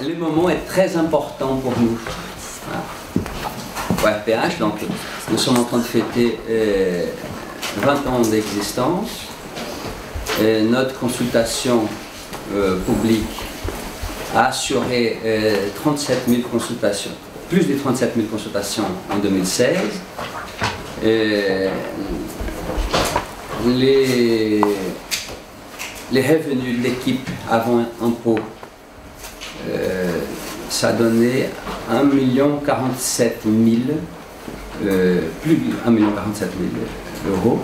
le moment est très important pour nous. Voilà. Pour RPH, donc nous sommes en train de fêter 20 ans d'existence. Notre consultation publique a assuré 37 000 consultations, plus de 37 000 consultations en 2016. Les revenus de l'équipe avant impôt, ça donnait 1 047 000, plus de 1 047 000 euros.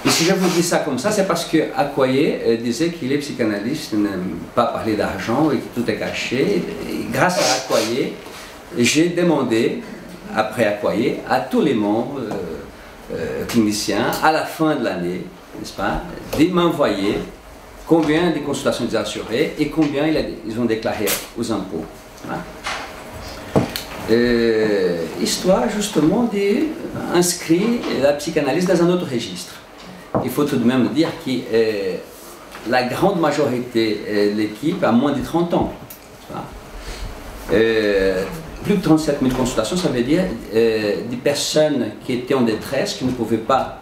Et si je vous dis ça comme ça, c'est parce que Accoyer disait qu'il est psychanalyste, n'aime pas parler d'argent et que tout est caché. Et grâce à Accoyer, j'ai demandé, après Accoyer, à tous les membres cliniciens, à la fin de l'année, n'est-ce pas, de m'envoyer combien de consultations ils ont assurées et combien ils ont déclaré aux impôts. Voilà. Histoire justement d'inscrire la psychanalyse dans un autre registre. Il faut tout de même dire que la grande majorité de l'équipe a moins de 30 ans. Plus de 37 000 consultations, ça veut dire des personnes qui étaient en détresse, qui ne pouvaient pas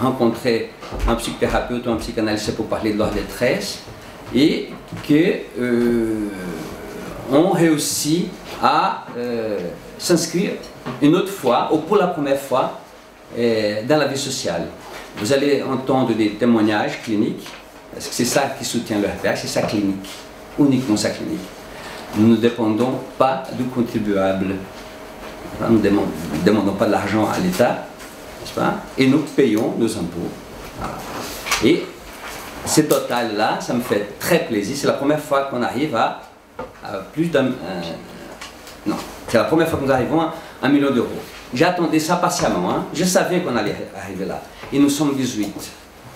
rencontrer un psychothérapeute ou un psychanalyste pour parler de leur détresse, et qui ont réussi à s'inscrire une autre fois, ou pour la première fois, dans la vie sociale. Vous allez entendre des témoignages cliniques, parce que c'est ça qui soutient le RPH, c'est sa clinique, uniquement sa clinique. Nous ne dépendons pas du contribuable, nous ne demandons pas de l'argent à l'État, n'est-ce pas? Et nous payons nos impôts. Voilà. Et ce total-là, ça me fait très plaisir. C'est la première fois qu'on arrive à plus d'un... non, c'est la première fois que nous arrivons à 1 million d'euros. J'attendais ça patiemment, hein. Je savais qu'on allait arriver là. Et nous sommes 18.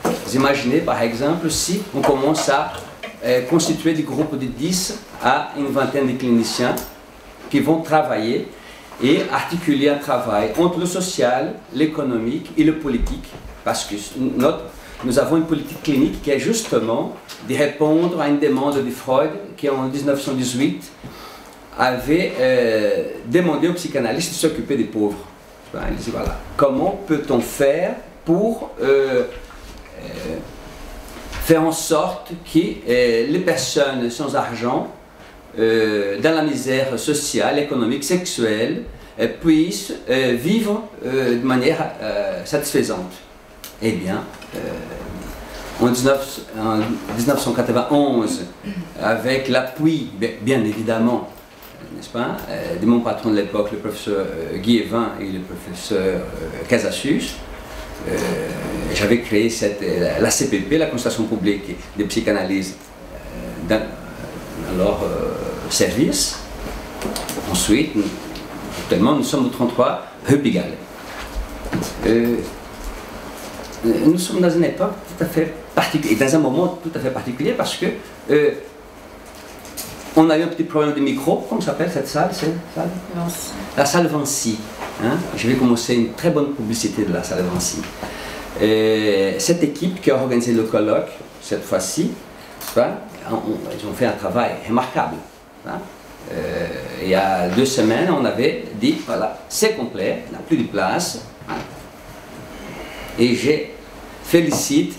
Vous imaginez, par exemple, si on commence à constituer des groupes de 10 à une vingtaine de cliniciens qui vont travailler et articuler un travail entre le social, l'économique et le politique. Parce que nous avons une politique clinique qui est justement de répondre à une demande de Freud qui en 1918 avait demandé aux psychanalystes de s'occuper des pauvres. Il disait voilà, comment peut-on faire pour faire en sorte que les personnes sans argent, dans la misère sociale, économique, sexuelle, puissent vivre de manière satisfaisante. Eh bien, en 1991, avec l'appui, bien évidemment, n'est-ce pas, de mon patron de l'époque, le professeur Guy Evin et le professeur Casasus, j'avais créé la CPP, la consultation publique de psychanalyse, dans leur service. Ensuite, actuellement, nous sommes au 33 rue Pigalle. Nous sommes dans une époque tout à fait particulière, dans un moment tout à fait particulier parce que on a eu un petit problème de micro. Comment s'appelle cette salle? La salle Vinci. Hein? Je vais commencer une très bonne publicité de la salle Vinci. Cette équipe qui a organisé le colloque, cette fois-ci, ils ont fait un travail remarquable. Hein? Il y a 2 semaines, on avait dit, voilà, c'est complet, il n'y a plus de place. Hein? Et je félicite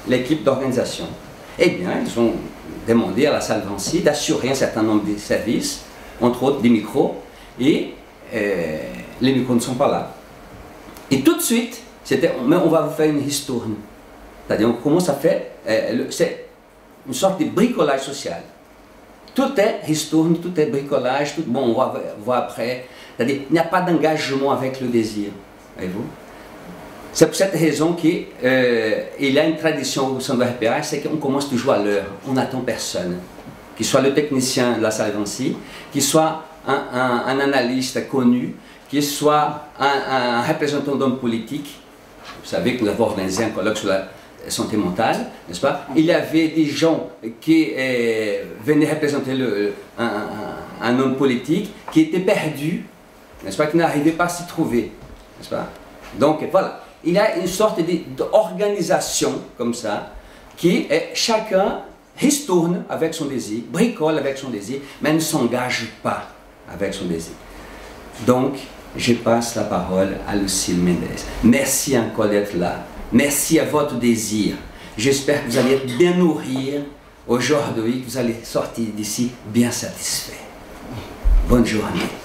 l'équipe d'organisation. Eh bien, ils ont demandé à la salle Vinci d'assurer un certain nombre de services, entre autres des micros, et les micros ne sont pas là. Et tout de suite, mais on va vous faire une ristourne. C'est-à-dire, on commence à faire, c'est une sorte de bricolage social. Tout est ristourne, tout est bricolage, tout, bon, on va voir après. C'est-à-dire, il n'y a pas d'engagement avec le désir, voyez-vous. C'est pour cette raison qu'il y a une tradition au sein de RPH, c'est qu'on commence toujours à l'heure, on n'attend personne. Qu'il soit le technicien de la salle Vinci, qu'il soit un analyste connu, qu'il soit un représentant d'homme politique. Vous savez que nous avons organisé un colloque sur la santé mentale, n'est-ce pas? Il y avait des gens qui venaient représenter un homme politique qui était perdu, n'est-ce pas? Qui n'arrivait pas à s'y trouver, n'est-ce pas? Donc voilà. Il y a une sorte d'organisation comme ça, qui est chacun ristourne avec son désir, bricole avec son désir, mais ne s'engage pas avec son désir. Donc, je passe la parole à Lucille Mendez. Merci encore d'être là. Merci à votre désir. J'espère que vous allez être bien nourris aujourd'hui, que vous allez sortir d'ici bien satisfait. Bonne journée.